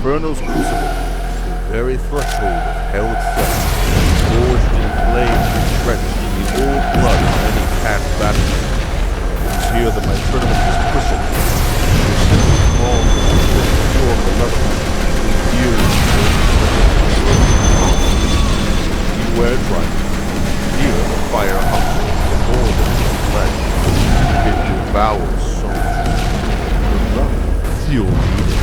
Inferno's crucible, the very threshold of hell itself, forged in flames and stretched in the old blood of many past battles. It was here that my tournament was christened. The simple small that formed the malevolence between years and beware drivers. Here the fire hungers for more than just flesh. It devours souls. The love fuel needed.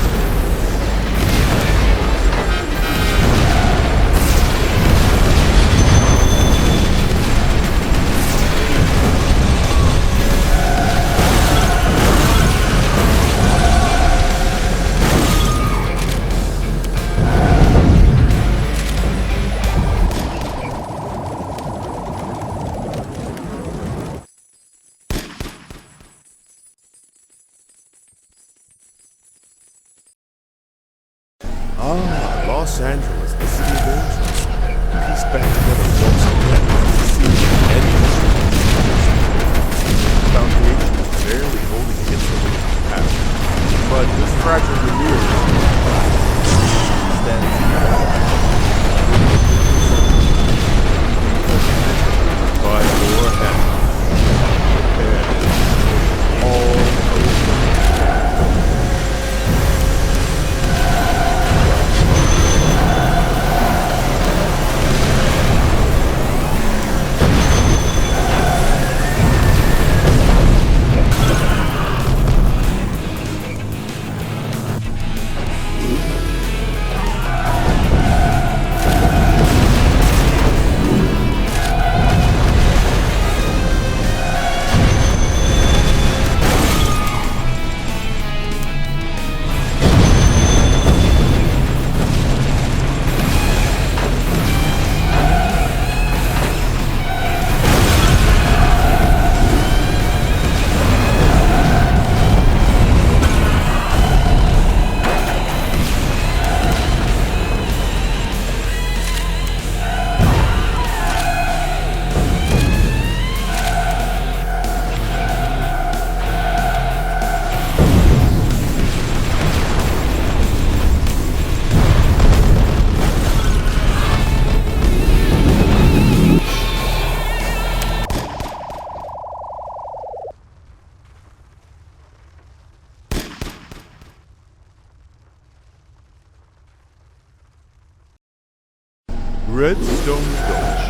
Los Angeles, the city of angels, pieced back together once again, seeing any foundation barely holding against the weight of the past. But this fragile veneer stands by your hand, and all over. Redstone Gulch,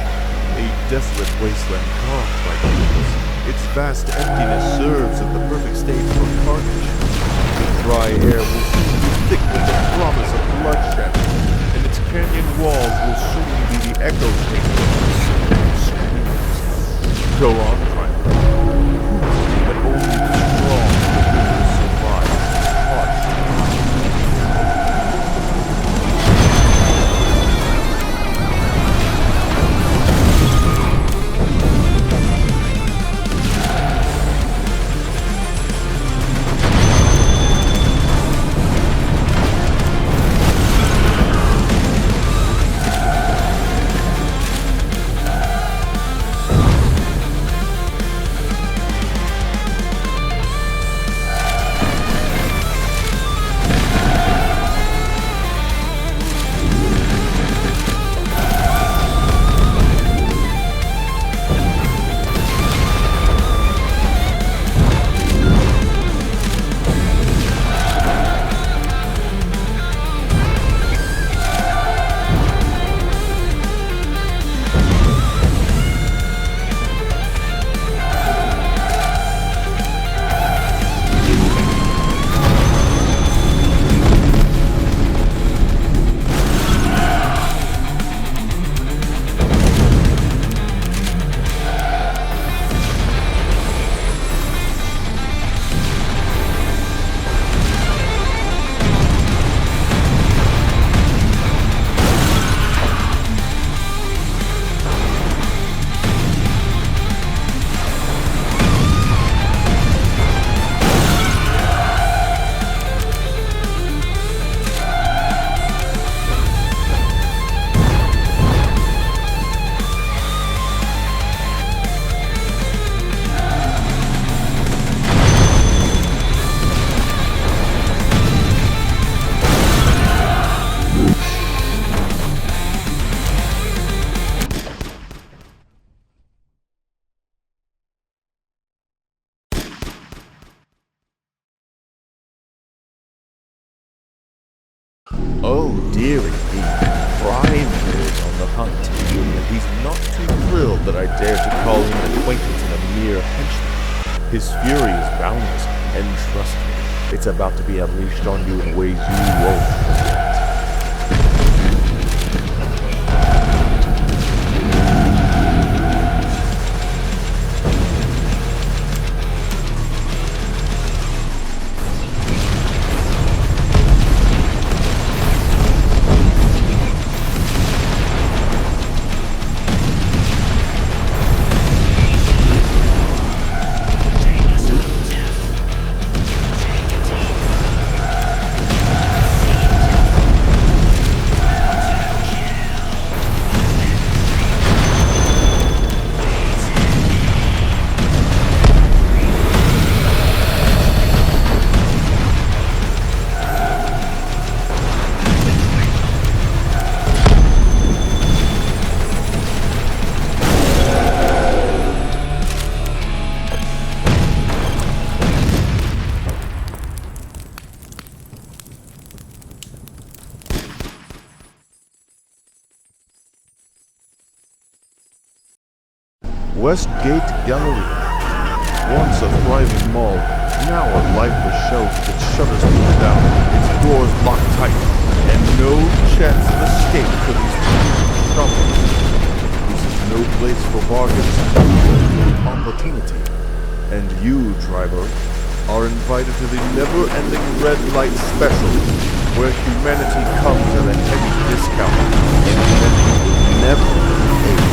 a desolate wasteland carved by humans. Its vast emptiness serves as the perfect stage for carnage. The dry air will soon be thick with the promise of bloodshed, and its canyon walls will soon be the echo chamber of screams. Go on, Primeval. But only the strong will survive this harsh. Oh dear indeed. Primeval is on the hunt, and he's not too thrilled that I dare to call him an acquaintance and a mere henchman. His fury is boundless, and trust me, it's about to be unleashed on you in ways you won't forget. Westgate Gallery. Once a thriving mall, now a lifeless shelf with its shutters pulled down, its doors locked tight, and no chance of escape for these shoppers. This is no place for bargains, only opportunity. And you, driver, are invited to the never-ending red light special, where humanity comes at a heavy discount, and will never pay.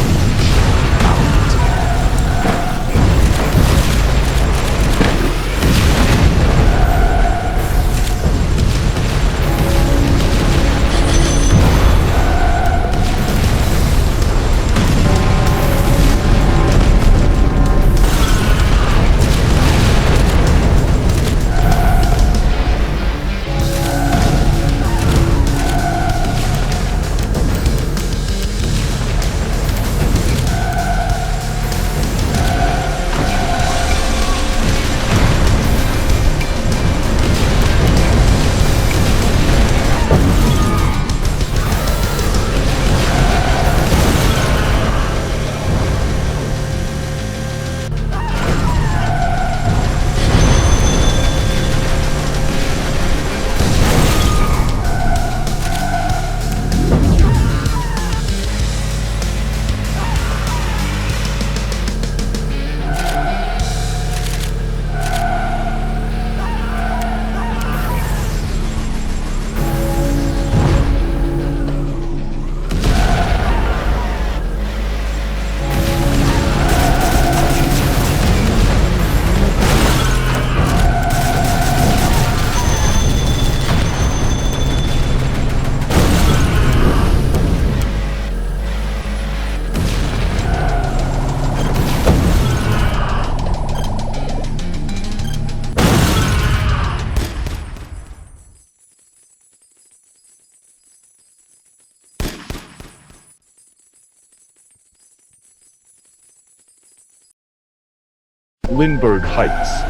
Lindberg Heights.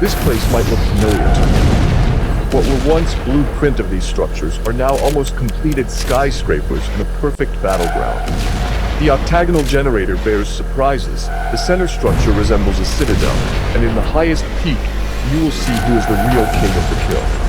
This place might look familiar to you. What were once blueprint of these structures are now almost completed skyscrapers in a perfect battleground. The octagonal generator bears surprises. The center structure resembles a citadel, and in the highest peak, you will see who is the real king of the kill.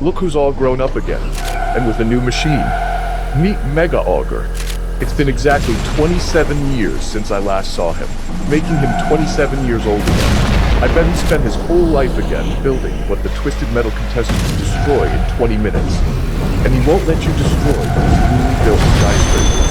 Look who's all grown up again, and with a new machine. Meet Mega Augur. It's been exactly 27 years since I last saw him, making him 27 years old again. I bet he spent his whole life again building what the Twisted Metal contestants destroy in 20 minutes. And he won't let you destroy these newly built skyscrapers.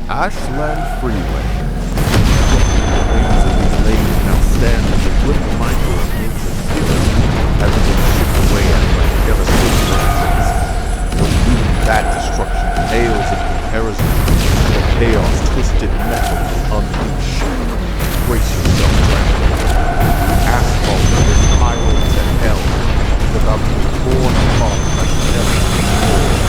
Ashland Freeway. The remains of these lanes now stand as a grim reminder of the ancient spirit having been shipped away after a devastation of existence. But even that destruction pales in comparison to the chaos twisted metal unleashed. Brace yourself, friend. The asphalt of this highway to hell is about to be torn apart like never before.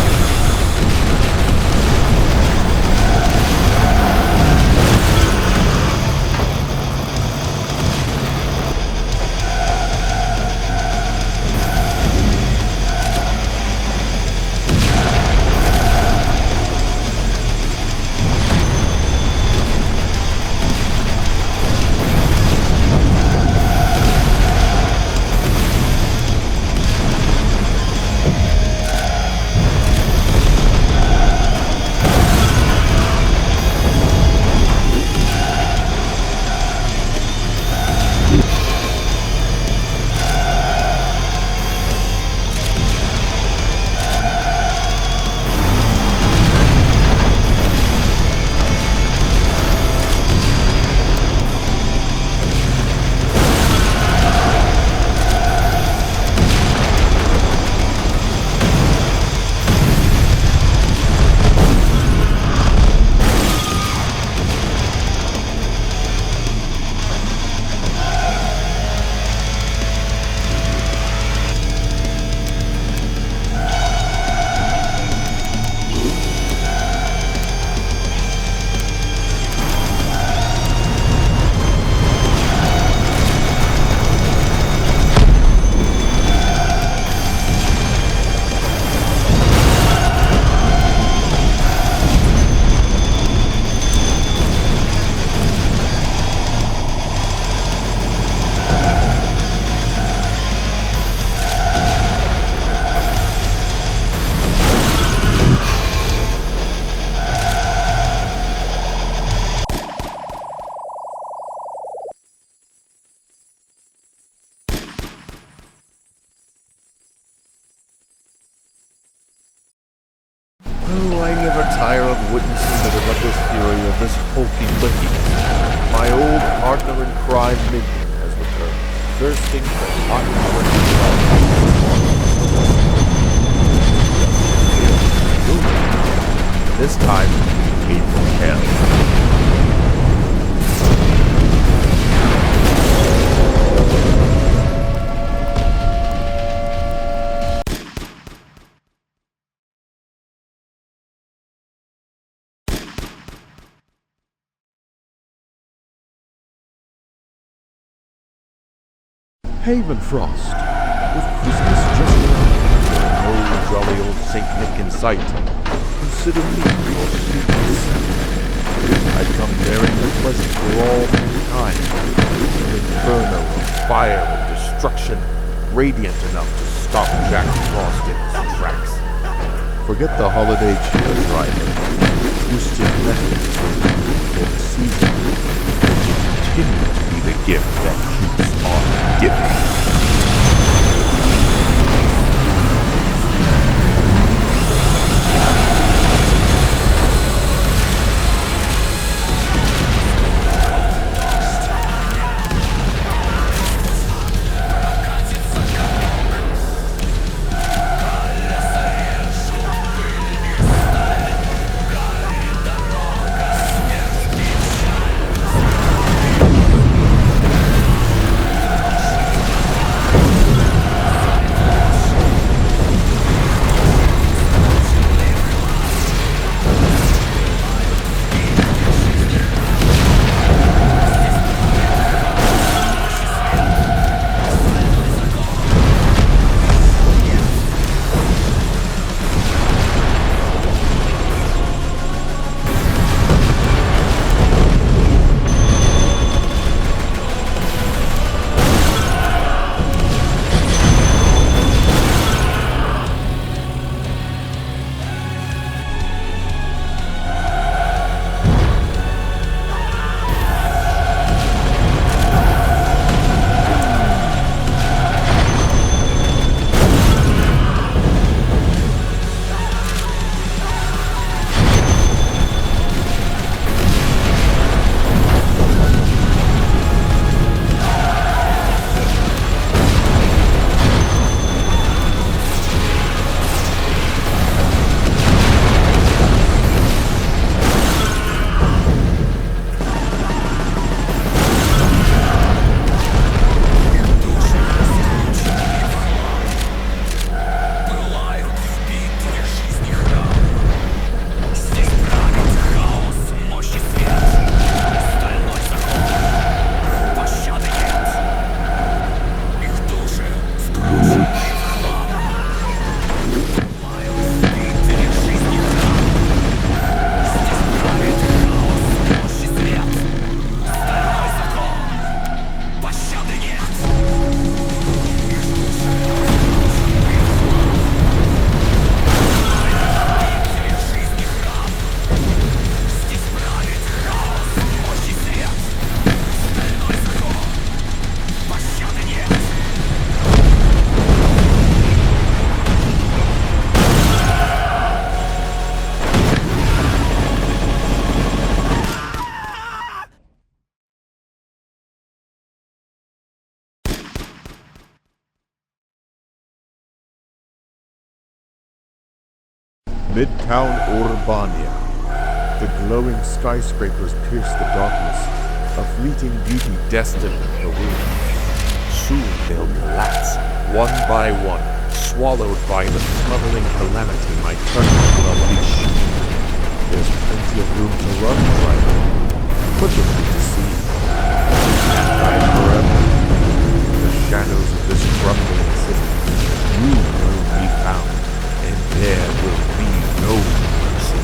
Oh, I never tire of witnessing the relentless fury of this hulking Blicky. My old partner in crime, Minion, has returned, thirsting for hot water. This time, he came from hell. Haven Frost, with Christmas just around the corner, no jolly old St. Nick in sight. Consider me your sweetness. I come bearing the pleasant for all mankind, an inferno of fire and destruction, radiant enough to stop Jack Frost in his tracks. Forget the holiday cheer, driver. acoustic methods for the season continue to be the gift that keeps on giving. Midtown Urbania. The glowing skyscrapers pierce the darkness, a fleeting beauty destined for ruin. Soon they'll collapse, one by one, swallowed by the smothering calamity my presence will unleash. There's plenty of room to run, right? But you'll need to see. Can't hide forever. The shadows of this crumbling city, you will be found, and there will be no mercy.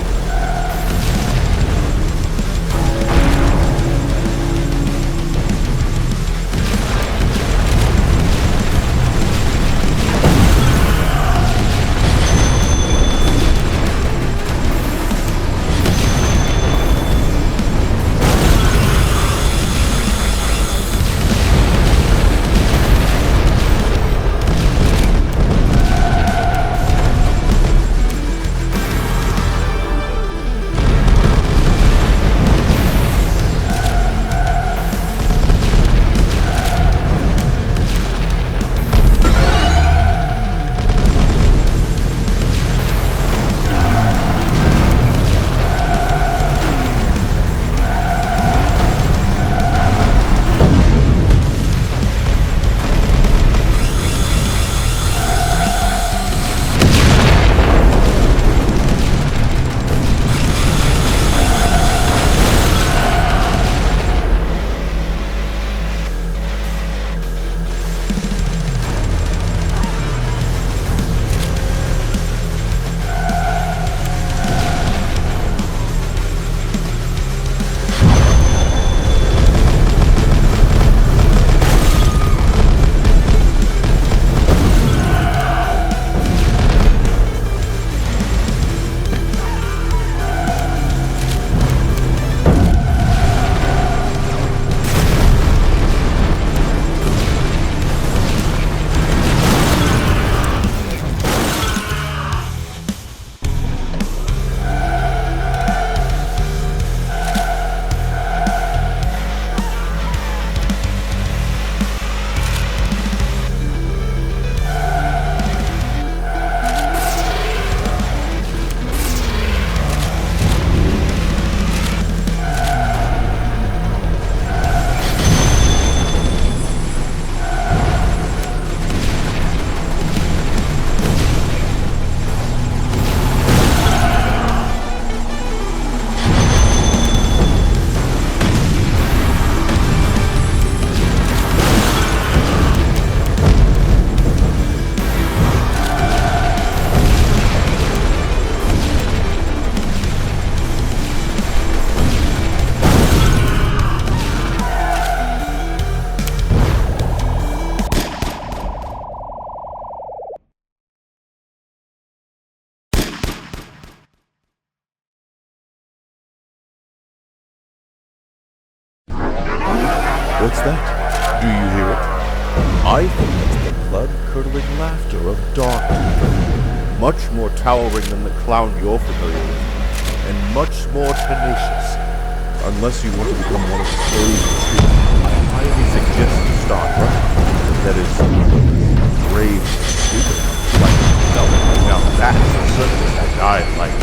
What's that? Do you hear it? I think it's the blood-curdling laughter of Dark People. Much more towering than the clown you're familiar with, and much more tenacious. Unless you want to become one of the crazy trees, I highly suggest you start running. That is, brave and stupid. Like, no, now that's a service that I like.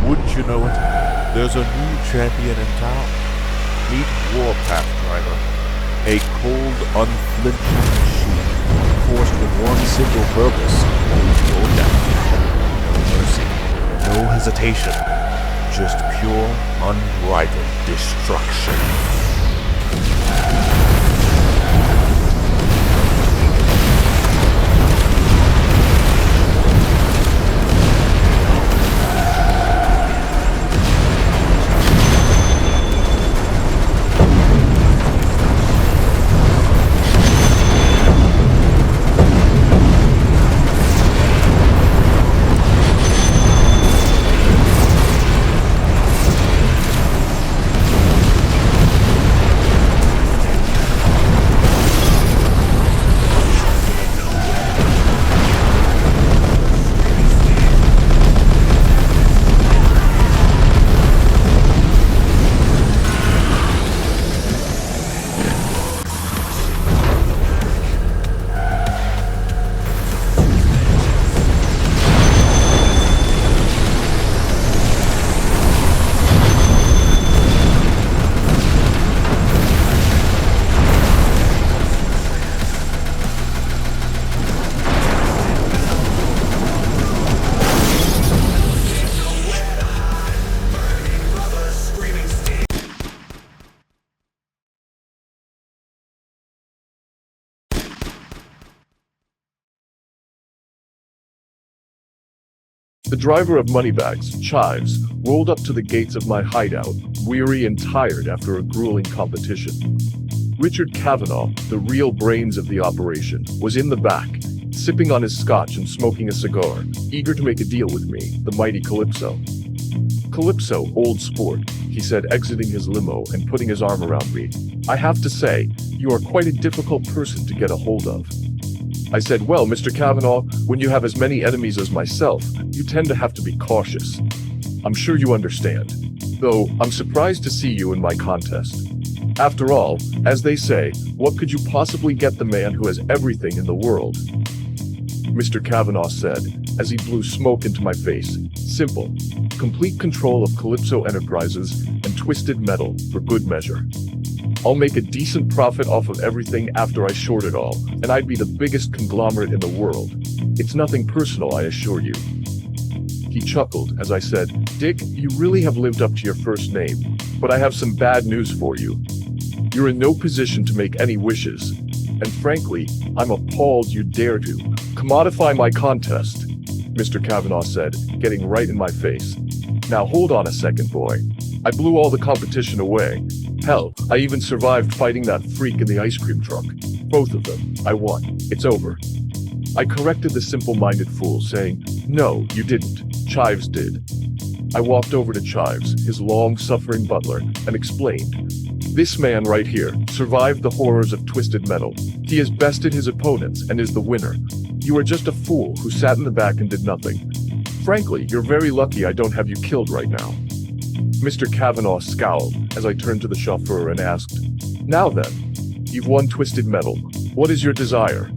Wouldn't you know it? There's a new champion in town. Meet Warpath Driver. A cold, unflinching machine, forced with one single purpose: your death. No mercy, no hesitation. Just pure, unbridled destruction. The driver of Moneybags, Chives, rolled up to the gates of my hideout, weary and tired after a grueling competition. Richard Cavanaugh, the real brains of the operation, was in the back, sipping on his scotch and smoking a cigar, eager to make a deal with me, the mighty Calypso. Calypso, old sport, he said, exiting his limo and putting his arm around me. I have to say, you are quite a difficult person to get a hold of. I said, well, Mr. Cavanaugh, when you have as many enemies as myself, you tend to have to be cautious. I'm sure you understand. Though, I'm surprised to see you in my contest. After all, as they say, what could you possibly get the man who has everything in the world? Mr. Cavanaugh said, as he blew smoke into my face. Simple. Complete control of Calypso Enterprises and Twisted Metal, for good measure. I'll make a decent profit off of everything after I short it all, and I'd be the biggest conglomerate in the world. It's nothing personal, I assure you. He chuckled as I said, Dick, you really have lived up to your first name, but I have some bad news for you. You're in no position to make any wishes, and frankly, I'm appalled you dare to commodify my contest, Mr. Cavanaugh said, getting right in my face. Now hold on a second, boy. I blew all the competition away. Hell, I even survived fighting that freak in the ice cream truck. Both of them. I won. It's over. I corrected the simple-minded fool, saying, no, you didn't. Chives did. I walked over to Chives, his long-suffering butler, and explained. This man right here survived the horrors of Twisted Metal. He has bested his opponents and is the winner. You are just a fool who sat in the back and did nothing. Frankly, you're very lucky I don't have you killed right now. Mr. Cavanaugh scowled as I turned to the chauffeur and asked, "Now then, you've won Twisted Metal. What is your desire?"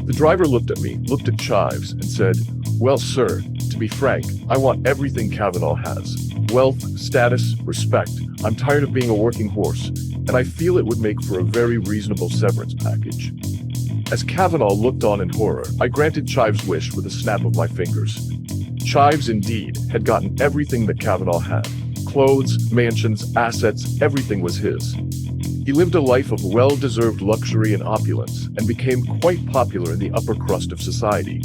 The driver looked at me, looked at Chives, and said, "Well, sir, to be frank, I want everything Cavanaugh has. Wealth, status, respect. I'm tired of being a working horse, and I feel it would make for a very reasonable severance package." As Cavanaugh looked on in horror, I granted Chives' wish with a snap of my fingers. Chives, indeed, had gotten everything that Cavanaugh had. Clothes, mansions, assets, everything was his. He lived a life of well-deserved luxury and opulence, and became quite popular in the upper crust of society.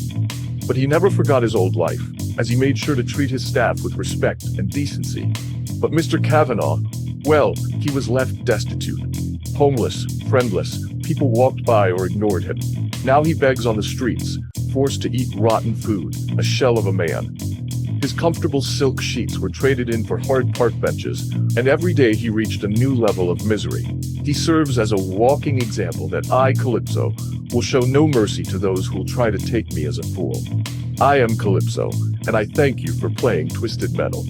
But he never forgot his old life, as he made sure to treat his staff with respect and decency. But Mr. Cavanaugh, well, he was left destitute. Homeless, friendless, people walked by or ignored him. Now he begs on the streets, forced to eat rotten food, a shell of a man. His comfortable silk sheets were traded in for hard park benches, and every day he reached a new level of misery. He serves as a walking example that I, Calypso, will show no mercy to those who will try to take me as a fool. I am Calypso, and I thank you for playing Twisted Metal.